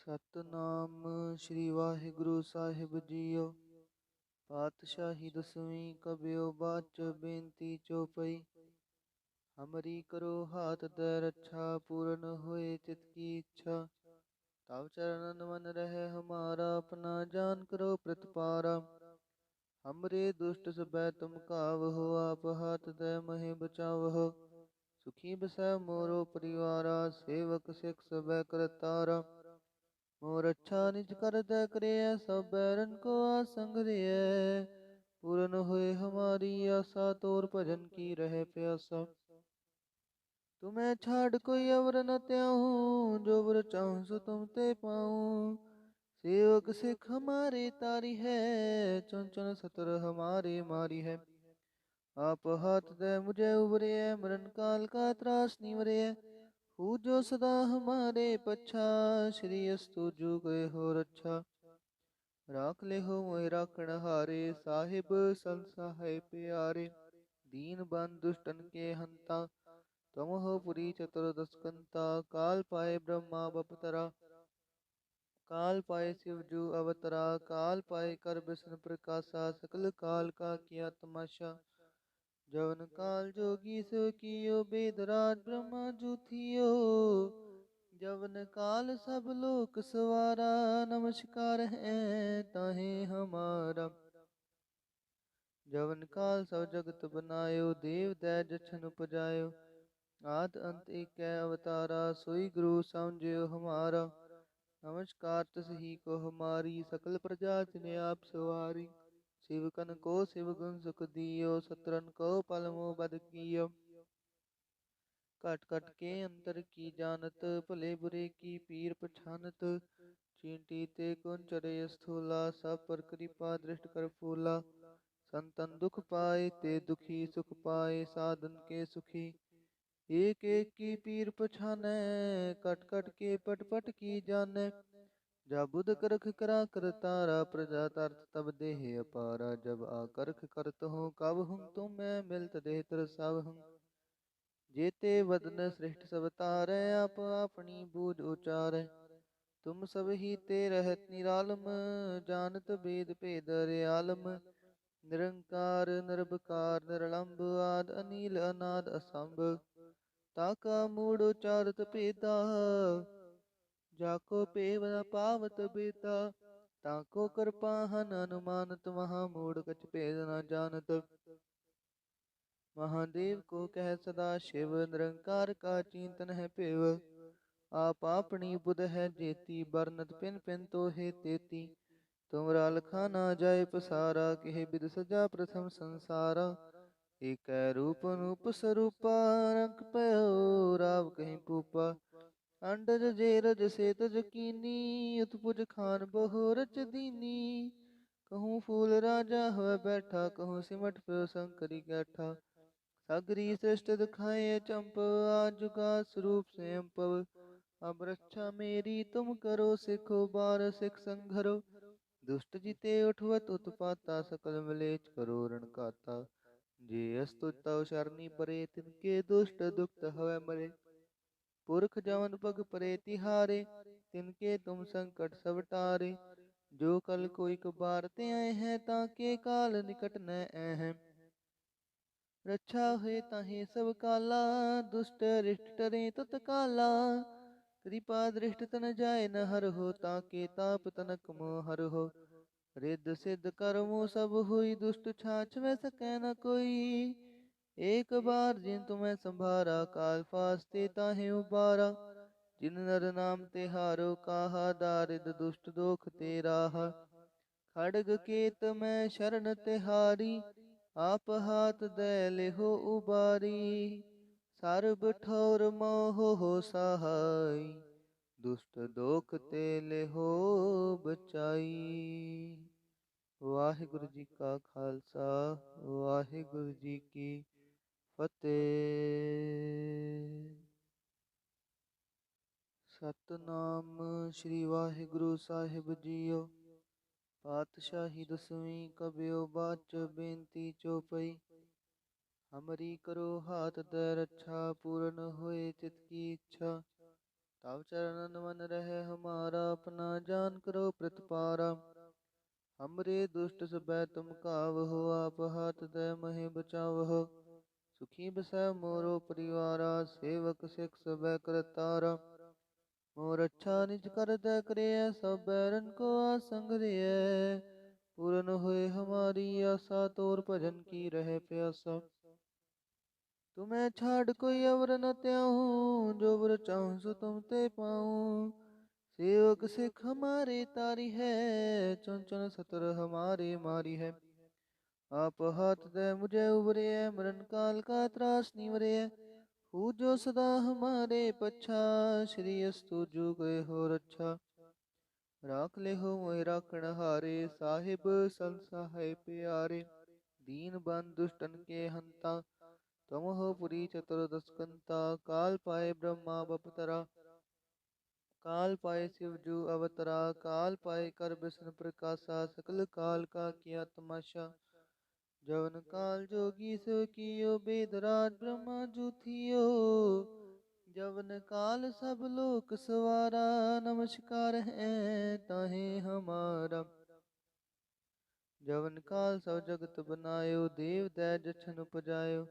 ਸਤਨਾਮ ਸ੍ਰੀ ਵਾਹਿਗੁਰੂ ਸਾਹਿਬ JIO. ਪਾਤਸ਼ਾਹੀ ਦਸਵੀਂ ਕਬਿਓ ਬਾਚ ਬੇਨਤੀ ਚੋਪਈ। ਹਮਰੀ ਕਰੋ ਹਾਥ ਦੈ ਰੱਛਾ, ਪੂਰਨ ਹੋਏ ਚਿਤ ਕੀ ਇੱਛਾ। ਤਵ ਚरणन मन रहे हमारा, अपना जान करो प्रतिपारा। हमरे दुष्ट सबै तुम कावहो, आप हाथ दे महे बचावहो। सुखी बसै मोरो परिवारा, सेवक सिख सबै करतारा। मोर अच्छा निज कर दे करिय, सब बैरन को आसंग रिय। पूर्ण होए हमारी आशा, तोर भजन की रहे प्यासा। तुम्हें छाड़ कोई अवर न त्याहूँ, जो वर चाहूँ सो तुम ते पाऊँ। सेवक सिख हमारे तारी है, चुन चुन सतर हमारे मारी है। आप हाथ दे मुझे उबरे, मरण काल का त्रास निवरे। हूँ जो सदा हमारे पच्छा, श्री अस्तु जो गए हो रच्छा। राख ले हो मोहि राखण हारे, साहिब संसहाय प्यारे। दीन बंद दुष्टन के हंता, तुम हो पुरी चतुर्दश कंता। काल पाए ब्रह्मा बपतरा, काल पाए शिव जू अवतरा। काल पाए कर विष्णु प्रकाशा, सकल काल का किया तमाशा। जवन काल जोगी सो कियो, बेदराज ब्रह्मा जूथियो। जवन काल सब लोक सवारा, नमस्कार है ताहे हमारा। जवन काल सब जगत बनायो, देव दै जछन उपजायो। आद अंत एक अवतारा, सोई गुरु समझियो हमारा। नमस्कार तसही को हमारी, सकल प्रजा तिने आप सवारी। शिवकन को शिव गुण सुख दियो, सतरन को पल मोह बद कियो। कट कट के अंतर की जानत, भले बुरे की पीर पछानत। चींटी ते कुंचरे स्थूला, सब पर कृपा दृष्ट कर फूला। संतन दुख पाए ते दुखी, सुख पाए साधन के सुखी। एक एक की पीर पछानै, कट कट के पट पट की जानै। जा बुध करख करा कर तारा, प्रजा तरत तब देह अपारा। जब आकरख करत हो कब हूँ, तुम मैं मिलत देह तरसाव हूँ। जेते वदन श्रेष्ठ सब तारै, आप अपनी बूझ उचारै। तुम सब ही ते रहत निरालम, जानत वेद भेद रयालम। निरंकार निरभकार निरलंब, आद अनील अनाद असंभ। ताका मूढ़ उचारत भेदा, जाको पेव न पावत बेता। ताको कृपाहन अनुमानत, महा मूढ़ कछ भेद न जानत। महादेव को कह सदा शिव, निरंकार का चिंतन है पेव। आप अपनी बुध है जेती, बरनत पिन पिन तो है तेती। तुमरा लखा ना जाय पसारा, किह बिद सजा प्रथम संसारा। एक रूप अनूप स्वरूपा, रंग पयो राव कहीं पूपा। अंडज जेरज से तज कीनी, उत्पुज खान बहु रच दीनी। कहूँ फूल राजा हुए बैठा, कहूँ सिमट पे शंकरी गैठा। सगरी सृष्ट दिखाए चंप, आजुगा स्वरूप से पव। अब रक्षा मेरी तुम करो, सिखो बार सिख संघरो। दुष्ट जिते उठवत उत्पाता, सकल मलेच करो रण काता। जे अस्तु तव शरणी परे, तिनके दुष्ट दुखत हवै मरे। पुरख जवन पग परे तिहारे, तिनके तुम संकट सब टारे। जो कल कोई कबार ते आए हैं, ताके काल निकट न हैं। रक्षा हुए ताहे सब काला, दुष्ट रिष्ट टरे तत्काला। कृपा दृष्ट तन जाय न हर हो, ताके ताप तनक मोह हर हो। रिद्ध सिद्ध कर्मो सब हुई, दुष्ट छाछ में सकै न कोई। एक बार जिन तुम्हें संभारा, काल फास्ते ताहे उबारा। जिन नर नाम तिहारो काहा, दारिद दुष्ट दोख ते राहा। खड़ग केत में शरण तिहारी, आप हाथ दे लेहो उबारी। सर्ब ठौर मोह हो सहाय, दुष्ट दोख ते लेहो बचाई। वाहिगुरु जी का खालसा, वाहिगुरु जी की फतेह। सतनाम श्री वाहिगुरु साहिब जीओ। पातशाही दसवीं कबियो बाच बेनती चौपई। हमरी करो हाथ दे रक्षा, पूर्ण होए चित की इच्छा। तव चरणन मन रहे हमारा, अपना जान करो प्रतिपारा। हमरे दुष्ट सबै तुम कावहो, आप हाथ दे महे बचावहो। सुखी बसै मोरो परिवारा, सेवक सिख सबै करतारा। मोर अच्छा निज कर दे करिय, सब बैरन को आसंग रिय। पूरन होए हमारी आशा, तोर भजन की रहे प्यासा। तुम्हें छाड़ कोई अवर न त्याहूँ, जो वर चाहूँ सो तुम ते पाऊँ। सेवक सिख हमारे तारी है, चुन चुन सतर हमारे मारी है। आप हाथ दे मुझे उबरे, मरण काल का त्रास निवरे। हूँ जो सदा हमारे पच्छा, श्री अस्तु जो गए हो रक्षा। राख ले हो मोहि राखण हारे, साहिब संसहाय प्यारे। दीन बंद दुष्टन के हंता, तुम हो पुरी चतुर्दश कंता। काल पाए ब्रह्मा बपतरा, काल पाए शिव जू अवतरा। काल पाए कर विष्णु प्रकाशा, सकल काल का किया तमाशा। जवन काल जोगी सो कियो, बेदराज ब्रह्मा जू थियो। जवन काल सब लोक सवारा, नमस्कार है ताहे हमारा। जवन काल सब जगत बनायो, देव दै जछन उपजायो।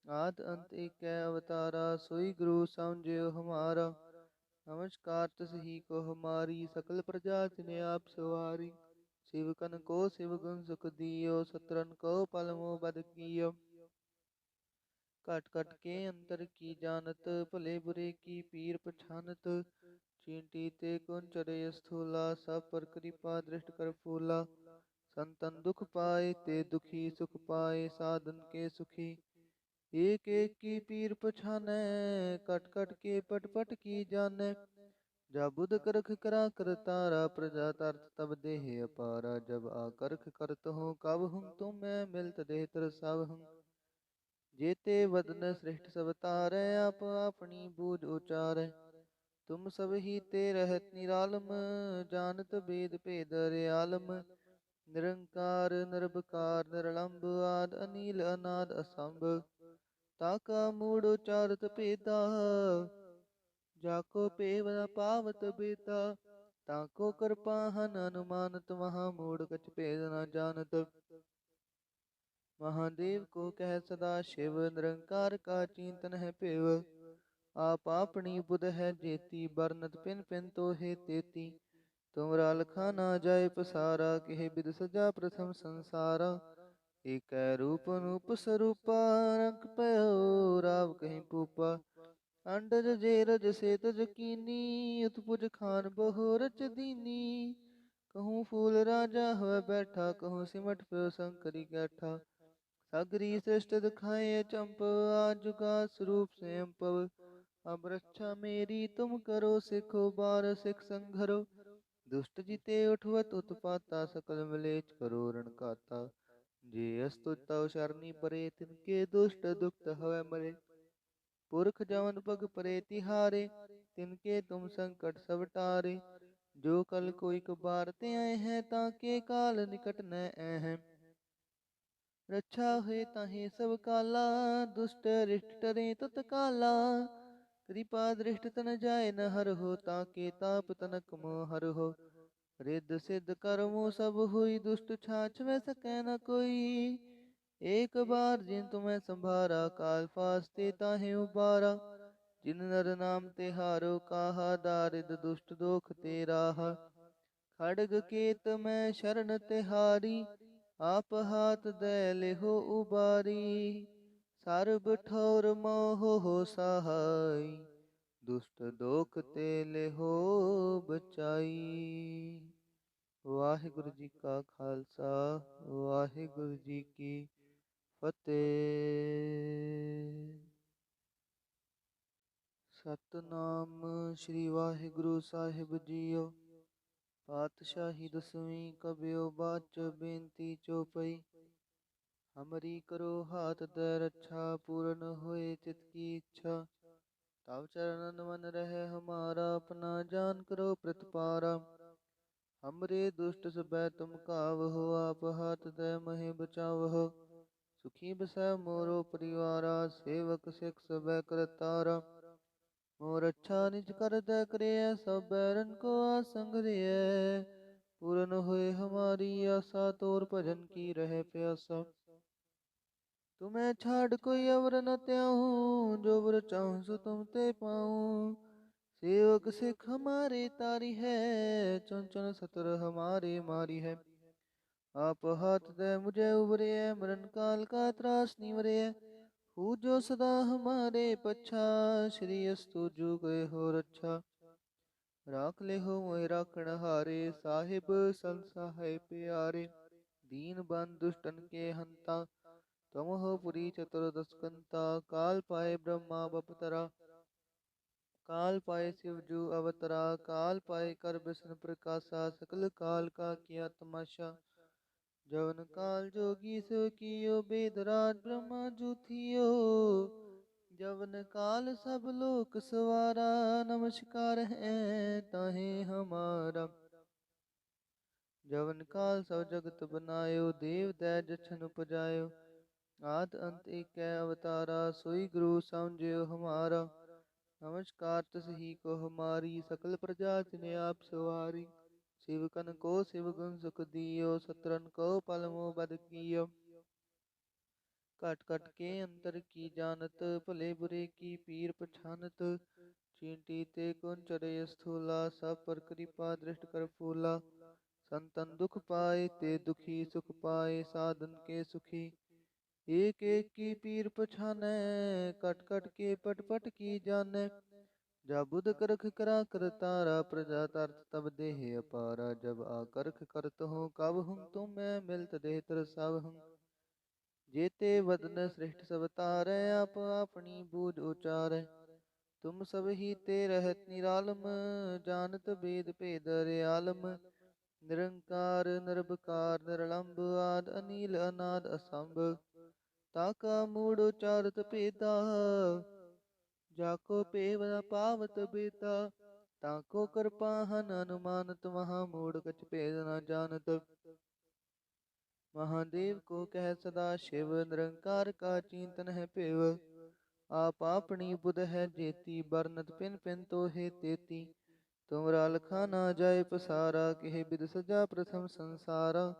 आद अंत एक अवतारा, सोई गुरु समझियो हमारा। नमस्कार तिस ही को हमारी, सकल प्रजा तिने आप सवारी। शिवकन को शिव गुण सुख दियो, सतरन को पल मोह बद कियो। कट कट के अंतर की जानत, भले बुरे की पीर पछानत। चींटी ते कुंचरे स्थूला, सब पर कृपा दृष्ट कर फूला। संतन दुख पाए ते दुखी, सुख पाए साधन के सुखी। एक एक की पीर पछाने, कट कट के पट पट की जाने। जा बुध करख करा कर तारा, प्रजा तरत तब देह अपारा। जब आकरख करत हो कब हूँ, तुम मैं मिलत देह तर सब हूँ। जेते वदन श्रेष्ठ सब तारै, आप अपनी बूझ उचारै। तुम सब ही ते रहत निरालम, जानत वेद भेद आलम। निरंकार निरभकार निरलंब, आद अनील अनाद असंभ। ताका मूड उचारत पेदा, जाको पेव न पावत बेता। ताको कृपाहन अनुमानत, महा मूड कछ भेद न जानत। महादेव को कह सदा शिव, निरंकार का चिंतन है पेव। आप अपनी बुध है जेती, बरनत पिन पिन तो हे तेती। तुमरा लखा ना जाय पसारा, केह बिद सजा प्रथम संसारा। एक रूप अनूप स्वरूपा, रंग पयो राव कहीं पूपा। अंडज जेरज से तज कीनी, उत्पुज खान बहु रच दीनी। कहूँ फूल राजा हुआ बैठा, कहूँ सिमट पे शंकरी कैठा। सगरी सृष्ट दिखाए चंप, आजुगा स्वरूप से पव। अब रक्षा मेरी तुम करो, सिखो बार सिख संघरो। दुष्ट जिते उठवत उत्पाता, सकल मलेच करो रण काता। जे अस्तु तव शरणी परे, तिनके दुष्ट दुखत हवै मरे। पुरख जवन पग परे तिहारे, तिनके तुम संकट सब टारे। जो कल कोई कबार ते आए हैं, ताके काल निकट न हैं। रक्षा हुए ताहे सब काला, दुष्ट रिष्ट टरे तत्काला। कृपा दृष्ट तन जाय न हर हो, ताके ताप तनक मोह हर हो। रिद्ध सिद्ध कर्मो सब हुई, दुष्ट छाछ में सकै न कोई। एक बार जिन तुम्हें संभारा, काल फास्ते ताहे उबारा। जिन नर नाम तिहारो काहा, दारिद दुष्ट दोख ते राहा। खड़ग केत में शरण तिहारी, आप हाथ दे लेहो उबारी। सर्ब ठौर मोह हो सहाय, दुष्ट दोख ते लेहो बचाई। वाहिगुरु जी का खालसा, वाहिगुरु जी की फतेह। सतनाम श्री वाहिगुरु साहिब जीओ। पातशाही दसवीं कबियो बाच, बेनती चौपई। हमरी करो हाथ दे रक्षा, पूर्ण होए चित की इच्छा। तव चरणन मन रहे हमारा, अपना जान करो प्रतिपारा। हमरे दुष्ट सबै तुम कावहो, आप हाथ दे महे बचावहो। सुखी बसै मोरो परिवारा, सेवक सिख सबै करतारा। मोर अच्छा निज कर दै करिय, सब बैरन को आसंग रिय। पूरन होए हमारी आशा, तोर भजन की रह प्यासा। तुम्हें छाड़ कोई अवर न त्याहूँ, जो वर चाहूँ सो तुम ते पाऊँ। सेवक सिख हमारे तारी है, चुन चुन सतर हमारे मारी है। आप हाथ दे मुझे उबरे, मरण काल का त्रास निवरे। हूँ जो सदा हमारे पच्छा, श्री अस्तु जो गए हो रक्षा। राख ले हो मोहि राखण हारे, साहिब संसहाय प्यारे। दीन बंधु दुष्टन के हंता, तुम हो पुरी चतुर्दश कंता। काल पाए ब्रह्मा बपतरा, काल पाए शिव जू अवतरा। काल पाए कर विष्णु प्रकाशा, सकल काल का किया तमाशा। जवन काल जोगी सो कियो, बेदराज ब्रह्मा जूथियो। जवन काल सब लोक सवारा, नमस्कार है ताहे हमारा। जवन काल सब जगत बनायो, देव दै जछन उपजायो। आद अंत एक अवतारा, सोई गुरु समझियो हमारा। नमस्कार तसही को हमारी, सकल प्रजा तिने आप सवारी। शिवकन को शिव गुण सुख दियो, सत्रन को पल मोह बद कियो। कट कट के अंतर की जानत, भले बुरे की पीर पछानत। चींटी ते कुंचर स्थूला, सब पर कृपा दृष्ट कर फूला। संतन दुख पाए ते दुखी, सुख पाए साधन के सुखी। एक एक की पीर पछानै, कट कट के पट पट की जानै। जा बुध करख करा कर तारा, प्रजा तरत तब देह अपारा। जब आकर्ख करत हो कब हूँ, तुम मैं मिलत देह तरसाव हूँ। जेते वदन श्रेष्ठ सब तारै, आप अपनी बूझ उचारै। तुम सब ही ते रहत निरालम, जानत वेद भेद आलम। निरंकार निरभकार निरलंब, आद अनील अनाद असंभ। ताका मूढ़ उचारत भेदा, जाको पेव न पावत बेता। ताको कृपाहन अनुमानत, महा मूढ़ कछ भेद न जानत। महादेव को कह सदा शिव, निरंकार का चिंतन है पेव। आप अपनी बुध है जेती, बरनत पिन पिन तो है तेती। तुमरा लखा ना जाय पसारा, किह बिद सजा प्रथम संसारा।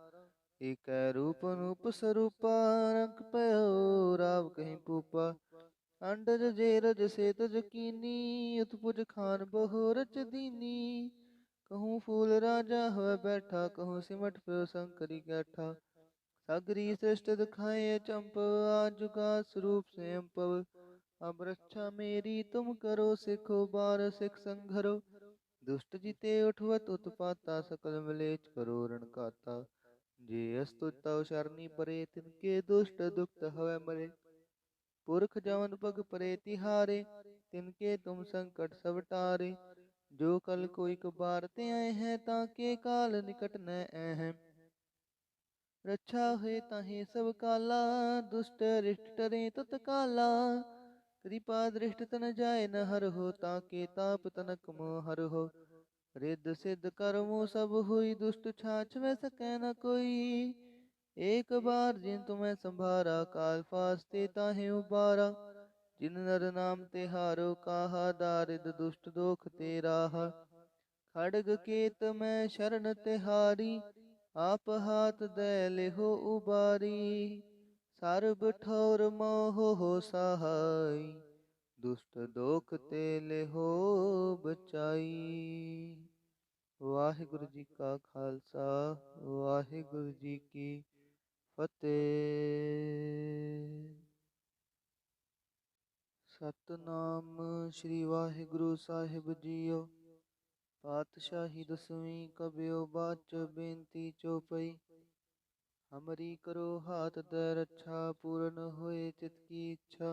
एक रूप अनूप स्वरूपा, रंग पयो राव कहीं पूपा। अंडज जेरज से तज कीनी, उत्पुज खान बहु रच दीनी। कहूँ फूल राजा हुए बैठा, कहूँ सिमट पे शंकरी कैठा। सगरी सृष्ट दिखाए चंप, आजुगा स्वरूप स्वयं पव। अब रक्षा मेरी तुम करो, सिखो बार सिख संघरो। दुष्ट जिते उठवत उत्पाता, सकल मलेच करो रण काता। जे अस्तुत तव शरणी परे, तिनके दुष्ट दुखत हवै मरे। पुरख जवन पग परे तिहारे, तिनके तुम संकट सब टारे। जो कल कोई कबार ते आए हैं, ताके काल निकट न हैं। रक्षा हुए ताहि सब काला, दुष्ट रिष्ट टरे तत्काला। कृपा दृष्ट तन जाय न हर हो, ताके ताप तनक मोह हर हो। रिद्ध सिद्ध कर्मो सब हुई, दुष्ट छाछ में सकै न कोई। एक बार जिन तुम्हें संभारा, काल फास्ते ताहे उबारा। जिन नर नाम तिहारो काहा, दारिद दुष्ट दोख ते राहा। खड़ग केत में शरण तिहारी, आप हाथ दे लेहो उबारी। सर्ब ठौर मोह हो सहाय, दुष्ट दोख ते लेहो बचाई। वाहिगुरु जी का खालसा, वाहिगुरु जी की फतेह। सतनाम श्री वाहिगुरु साहिब जीओ। पातशाही दसवीं कबियो बाच, बेनती चौपई। हमरी करो हाथ दे रक्षा, पूर्ण होए चित की इच्छा।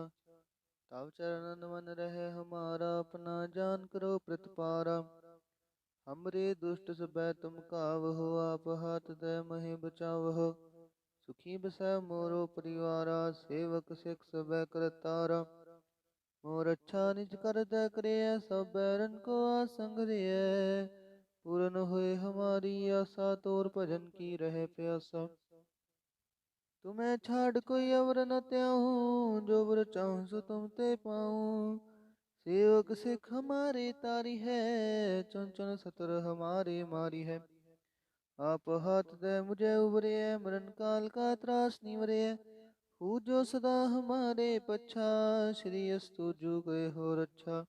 तव चरणन मन रहे हमारा, अपना जान करो प्रतिपारा। हमरे दुष्ट सबै तुम कावहो, आप हाथ दे महे बचावहो। सुखी बसै मोरो परिवारा, सेवक सिख सबै करतारा। मोर अच्छा निज कर दै करिय, सब बैरन को आसंग रिय। पूर्ण होए हमारी आशा, तोर भजन की रहे प्यासा। तुम्हें छाड़ कोई अवर न त्याहूँ, जो वर चाहूँ सो तुम ते पाऊँ। सेवक सिख हमारे तारी है, चुन चुन सतर हमारे मारी है। आप हाथ दे मुझे उबरे, मरण काल का त्रास निवरे। हूँ जो सदा हमारे पच्छा, श्री अस्तु जू गए हो रच्छा।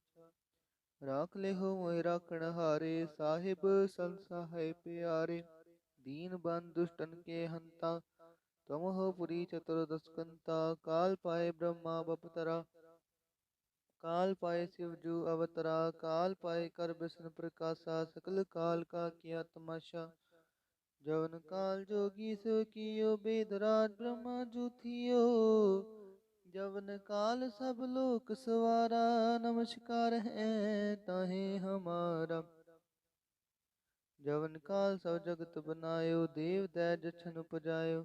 राख ले हो मोहि राखण हारे, साहिब संसहाय प्यारे। दीन बंधु दुष्टन के हंता, तुम हो पुरी चतुर्दश कंता। काल पाए ब्रह्मा बपतरा, काल पाए शिवजू अवतरा। काल पाए कर विष्णु प्रकाशा, सकल काल का किया तमाशा। जवन काल जोगी सो कियो, बेदराज ब्रह्मा जू थियो। जवन काल सब लोक सवारा, नमस्कार है ताहे हमारा। जवन काल सब जगत बनायो, देव दै जछन उपजायो।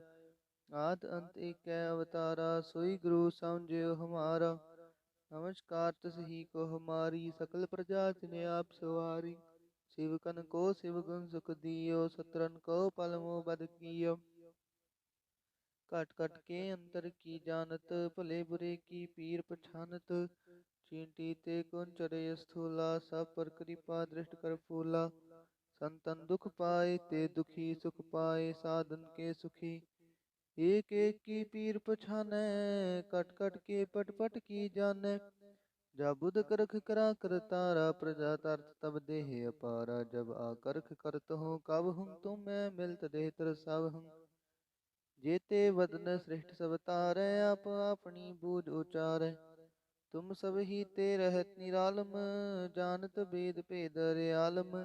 आद अंत एक अवतारा, सोई गुरु समझियो हमारा। नमस्कार तसही को हमारी, सकल प्रजा तिने आप सवारी। शिवकन को शिव गुण सुख दियो, सतरन को पल मोह बद कियो। कट कट के अंतर की जानत, भले बुरे की पीर पछानत। चींटी ते कुंचरे स्थूला, सब पर कृपा दृष्ट कर फूला। संतन दुख पाए ते दुखी, सुख पाए साधन के सुखी। एक एक की पीर पछानै, कट कट के पट पट की जानै। जा बुध करख करा कर तारा, प्रजा तरत तब देह अपारा। जब आकर्ख करत हूँ कब हूँ, तुम मैं मिलत देह तर सब हूँ। जेते वदन श्रेष्ठ सब तारै, आप अपनी बूझ उचारै। तुम सब ही ते रहत निरालम, जानत वेद भेद आलम।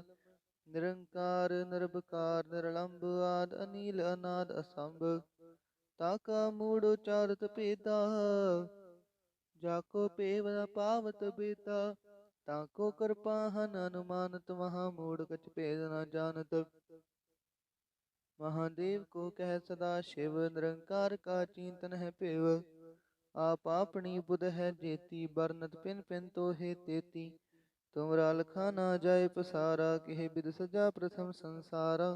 निरंकार निरभकार निरलंब, आद अनील अनाद असंभ। ताका मूढ़ उचारत भेदा, जाको पेव न पावत बेता। ताको कृपाहन अनुमानत, महा मूढ़ कछ भेद न जानत। महादेव को कह सदा शिव, निरंकार का चिंतन है पेव। आप अपनी बुध है जेती, बरनत पिन पिन तो हे तेती। तुमरा लखा ना जाय पसारा, केह बिद सजा प्रथम संसारा।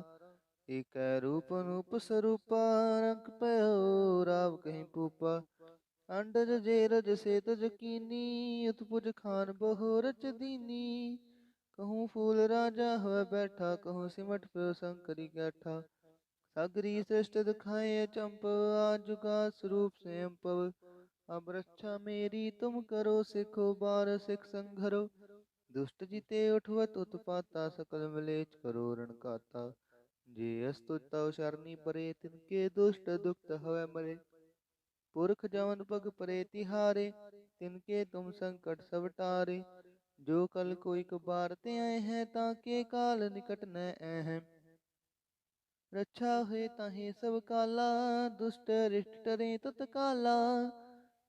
एक रूप अनूप स्वरूपा, रंग पयो राव कहीं पूपा। अंडज जेरज से तज कीनी, उत्पुज खान बहु रच दीनी। कहूँ फूल राजा हुआ बैठा, कहूँ सिमट पे शंकरी कैठा। सागरी श्रेष्ठ दिखाए चंपव, आजुगा स्वरूप स्वयं पव। अब रक्षा मेरी तुम करो, सिखो बार सिख संघरो। दुष्ट जिते उठवत उत्पाता, सकल मलेच करो रण काता। जे अस्तुत तव शरणी परे, तिनके दुष्ट दुखत हवै मरे। पुरख जवन पग परे तिहारे, तिनके तुम संकट सब टारे। जो कल कोई कबार ते आए हैं, ताके काल निकट न हैं। रक्षा हुए ताहे सब काला, दुष्ट रिष्ट टरे तत्काला।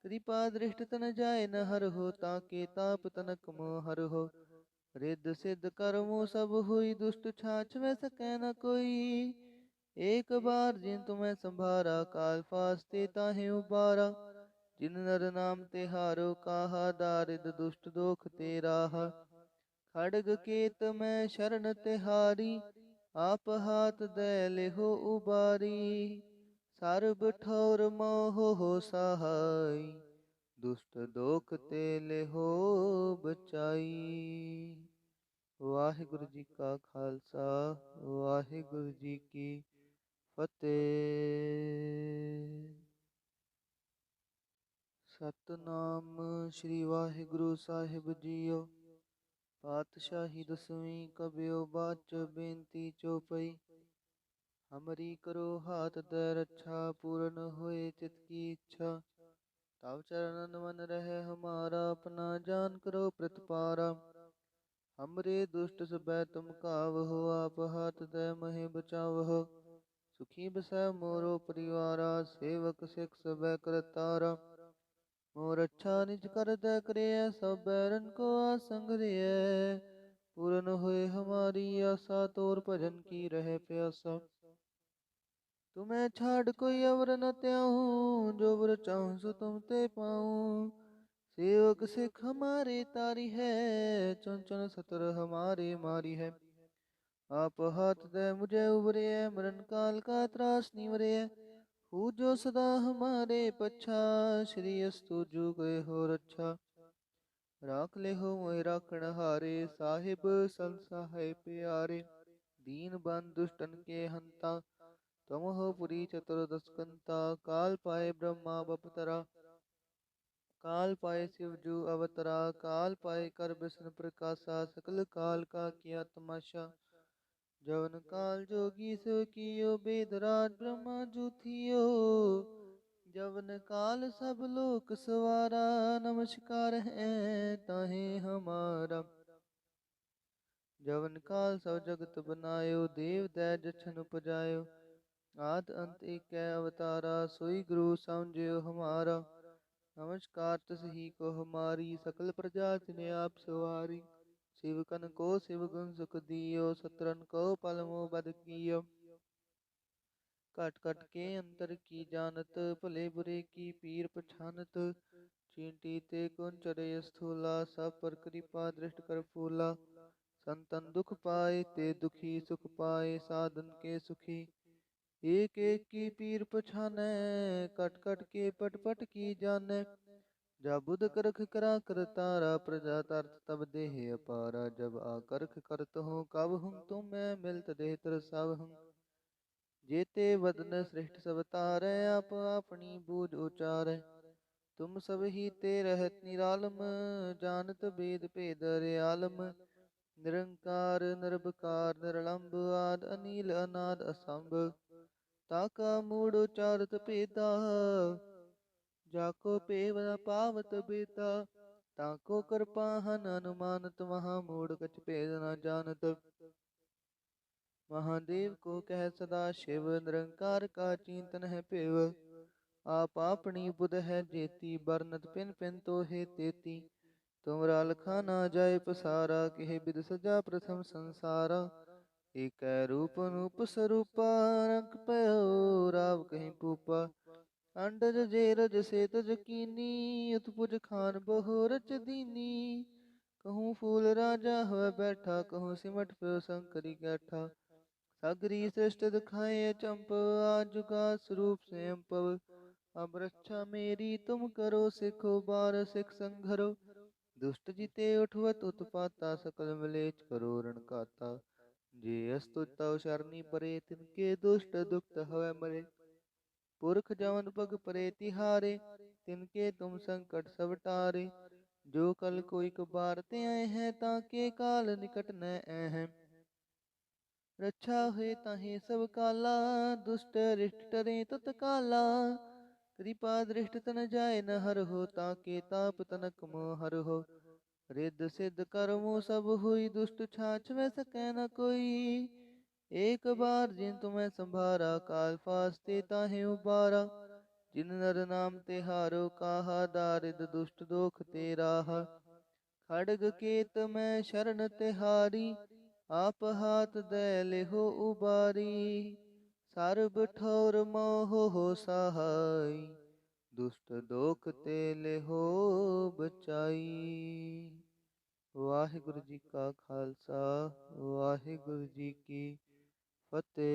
कृपा दृष्ट तन जाय न हर हो, ताके ताप तनक मोह हर हो। रिद्ध सिद्ध कर्मो सब हुई, दुष्ट छाछ में सकै न कोई। एक बार जिन तुम्हें संभारा, काल फास्ते ताहे उबारा। जिन नर नाम तिहारो काहा, दारिद दुष्ट दोख ते राहा। खड़ग केत में शरण तिहारी, आप हाथ दे लेहो उबारी। सर्ब ठौर मोह हो सहाय, दुष्ट दोख ते लेहो बचाई। वाहिगुरु जी का खालसा, वाहिगुरु जी की फतेह। सतनाम श्री वाहिगुरु साहिब जीओ। पातशाही दसवीं कबियो बाच, बेनती चौपई। हमरी करो हाथ दे रक्षा, पूर्ण होए चित की इच्छा। तव चरणन मन रहे हमारा, अपना जान करो प्रतिपारा। हमरे दुष्ट सबै तुम कावहो, आप हाथ दे महे बचावहो। सुखी बसै मोरो परिवारा, सेवक सिख सबै करतारा। मोर अच्छा निज कर दे करिय, सब बैरन को आसंग रिय। पूर्ण होए हमारी आशा, तोर भजन की रहे प्यासा। तुम्हें छाड़ कोई अवर न त्याहूँ, जो वर चाहूँ सो तुम ते पाऊँ। सेवक सिख हमारे तारी है, चुन चुन सतर हमारे मारी है। आप हाथ दे मुझे उबरे, मरण काल का त्रास निवरे। हूँ जो सदा हमारे पच्छा, श्री अस्तु जू गए हो रच्छा। ਰਾਖ ਲਿਹੋ ਮੋਹਿ ਰਾਖਣ ਹਾਰੇ, ਸਾਹਿਬ ਸੰਸਾਹੈ ਪਿਆਰੇ। दीन बंधु दुष्टन के हंता, तुम हो पुरी चतुर्दशकंता। काल पाए ब्रह्मा बपतरा, काल पाए शिव जू अवतरा। काल पाए कर विष्णु प्रकाशा, सकल काल का किया तमाशा। जवन काल जोगी सो कियो, बेदराज ब्रह्मा जू थियो। जवन काल सब लोक सवारा, नमस्कार है ताहे हमारा। जवन काल सब जगत बनायो, देव दै जछन उपजायो। आद अंत एक अवतारा, सोई गुरु समझियो हमारा। नमस्कार तसही को हमारी, सकल प्रजा तिने आप सवारी। शिवकन को शिव गुण सुख दियो, सत्रन को पल मोह बद कियो। कट कट के अंतर की जानत, भले बुरे की पीर पछानत। चींटी ते कुंचर स्थूला, सब पर कृपा दृष्ट कर फूला। संतन दुख पाए ते दुखी, सुख पाए साधन के सुखी। एक एक की पीर पछानै, कट कट के पट पट की जानै। जा बुध करख करा कर तारा, प्रजा तरत तब देह अपारा। जब आकर्ख करत हो कब हूँ, तुम मैं मिलत देह तर सब हूँ। जेते वदन श्रेष्ठ सब तारै, आप अपनी बूझ उचारै। तुम सब ही ते रहत निरालम, जानत वेद भेद आलम। निरंकार निरबकार निरलंब, आद अनील अनाद असंभ। ताका मूढ़ उचारत पेदा, जाको पेव न पावत बेता। ताको कृपाहन अनुमानत, महा मूढ़ कछ भेद न जानत। महादेव को कह सदा शिव, निरंकार का चिंतन है पेव। आप अपनी बुध है जेती, बरनत पिन पिन तो है तेती। तुमरा लखा ना जाए पसारा, किह बिद सजा प्रथम संसारा। एक रूप अनूप स्वरूपा, रंग पयो राव कहीं पूपा। अंडज जेरज से तज कीनी, उत्पुज खान बहु रच दीनी। कहूँ फूल राजा हुआ बैठा, कहूँ सिमट पे शंकरी कैठा। सगरी सृष्ट दिखाए चंप, आजुगा स्वरूप स्वयं पव। अब रक्षा मेरी तुम करो, सिखो बार सिख संघरो। दुष्ट जिते उठवत उत्पाता, सकल मलेच करो रण काता। जे अस्तु तव शरणी परे, तिनके दुष्ट दुखत हवै मरे। पुरख जवन पग परे तिहारे, तिनके तुम संकट सब टारे। जो कल कोई कबार ते आए हैं, ताके काल निकट न हैं। रक्षा हुए ताहि सब काला, दुष्ट रिष्ट टरे तत्काला। कृपा दृष्ट तन जाय न हर हो, ताके ताप तनक मोह हर हो। रिद्ध सिद्ध कर्मो सब हुई, दुष्ट छाछ वै सकै न कोई। एक बार जिन तुम्हें संभारा, काल फास्ते ताहे उबारा। जिन नर नाम तिहारो काहा, दारिद दुष्ट दोख ते राहा। खड़ग केत मैं शरण तिहारी, आप हाथ दे लेहो उबारी। सर्ब ठौर मोह हो सहाय, दुष्ट दोख ते लेहो बचाई। वाहिगुरु जी का खालसा, वाहिगुरु जी की फतेह।